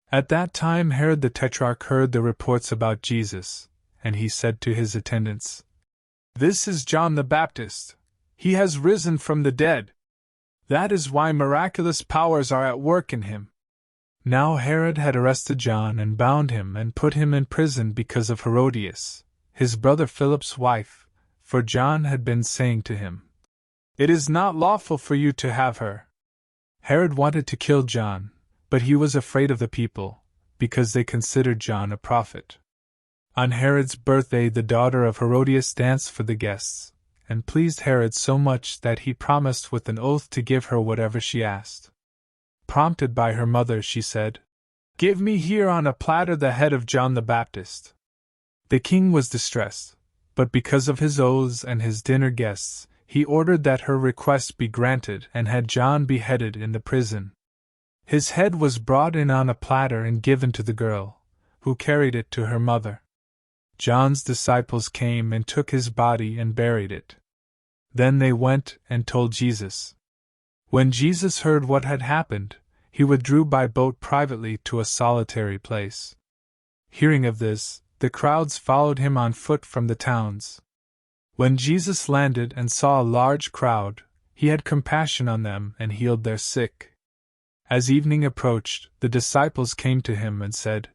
At that time Herod the Tetrarch heard the reports about Jesus, and he said to his attendants, "This is John the Baptist. He has risen from the dead. That is why miraculous powers are at work in him." Now Herod had arrested John and bound him and put him in prison because of Herodias, his brother Philip's wife, for John had been saying to him, "It is not lawful for you to have her." Herod wanted to kill John, but he was afraid of the people, because they considered John a prophet. On Herod's birthday the daughter of Herodias danced for the guests, and pleased Herod so much that he promised with an oath to give her whatever she asked. Prompted by her mother, she said, "Give me here on a platter the head of John the Baptist." The king was distressed, but because of his oaths and his dinner guests, he ordered that her request be granted and had John beheaded in the prison. His head was brought in on a platter and given to the girl, who carried it to her mother. John's disciples came and took his body and buried it. Then they went and told Jesus. When Jesus heard what had happened, he withdrew by boat privately to a solitary place. Hearing of this, the crowds followed him on foot from the towns. When Jesus landed and saw a large crowd, he had compassion on them and healed their sick. As evening approached, the disciples came to him and said,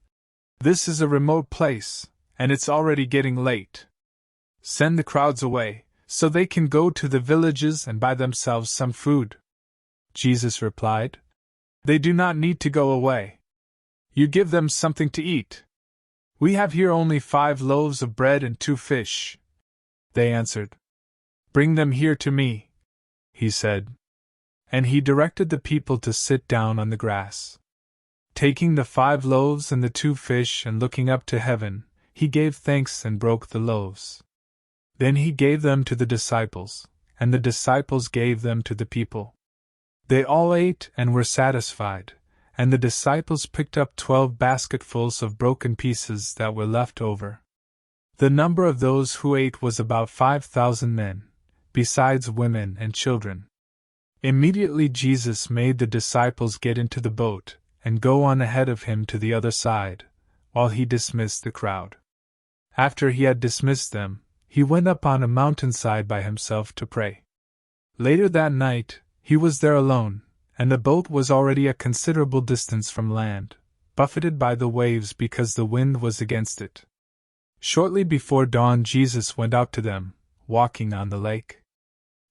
"This is a remote place, and it's already getting late. Send the crowds away, so they can go to the villages and buy themselves some food." Jesus replied, "They do not need to go away. You give them something to eat." "We have here only 5 loaves of bread and 2 fish. They answered. "Bring them here to me," he said. And he directed the people to sit down on the grass. Taking the 5 loaves and the 2 fish and looking up to heaven, he gave thanks and broke the loaves. Then he gave them to the disciples, and the disciples gave them to the people. They all ate and were satisfied, and the disciples picked up 12 basketfuls of broken pieces that were left over. The number of those who ate was about 5,000 men, besides women and children. Immediately Jesus made the disciples get into the boat and go on ahead of him to the other side, while he dismissed the crowd. After he had dismissed them, he went up on a mountainside by himself to pray. Later that night, he was there alone, and the boat was already a considerable distance from land, buffeted by the waves because the wind was against it. Shortly before dawn Jesus went out to them, walking on the lake.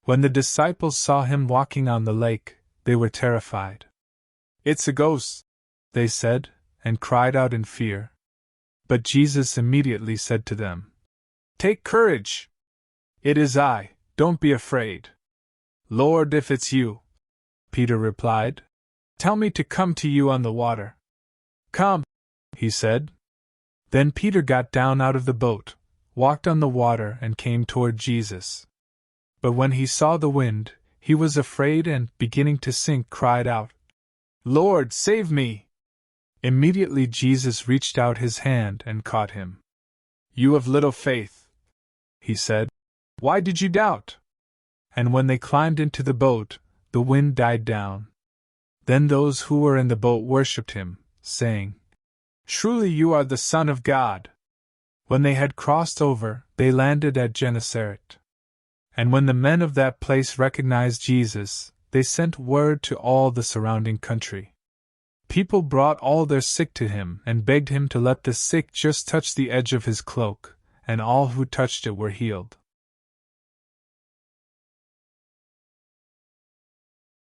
When the disciples saw him walking on the lake, they were terrified. "It's a ghost," they said, and cried out in fear. But Jesus immediately said to them, "Take courage! It is I, don't be afraid." "Lord, if it's you," Peter replied, "tell me to come to you on the water." "Come," he said. Then Peter got down out of the boat, walked on the water and came toward Jesus. But when he saw the wind, he was afraid and, beginning to sink, cried out, "Lord, save me!" Immediately Jesus reached out his hand and caught him. "You have little faith," he said. "Why did you doubt?" And when they climbed into the boat, the wind died down. Then those who were in the boat worshipped him, saying, "Truly you are the Son of God." When they had crossed over, they landed at Gennesaret. And when the men of that place recognized Jesus, they sent word to all the surrounding country. People brought all their sick to him and begged him to let the sick just touch the edge of his cloak, and all who touched it were healed.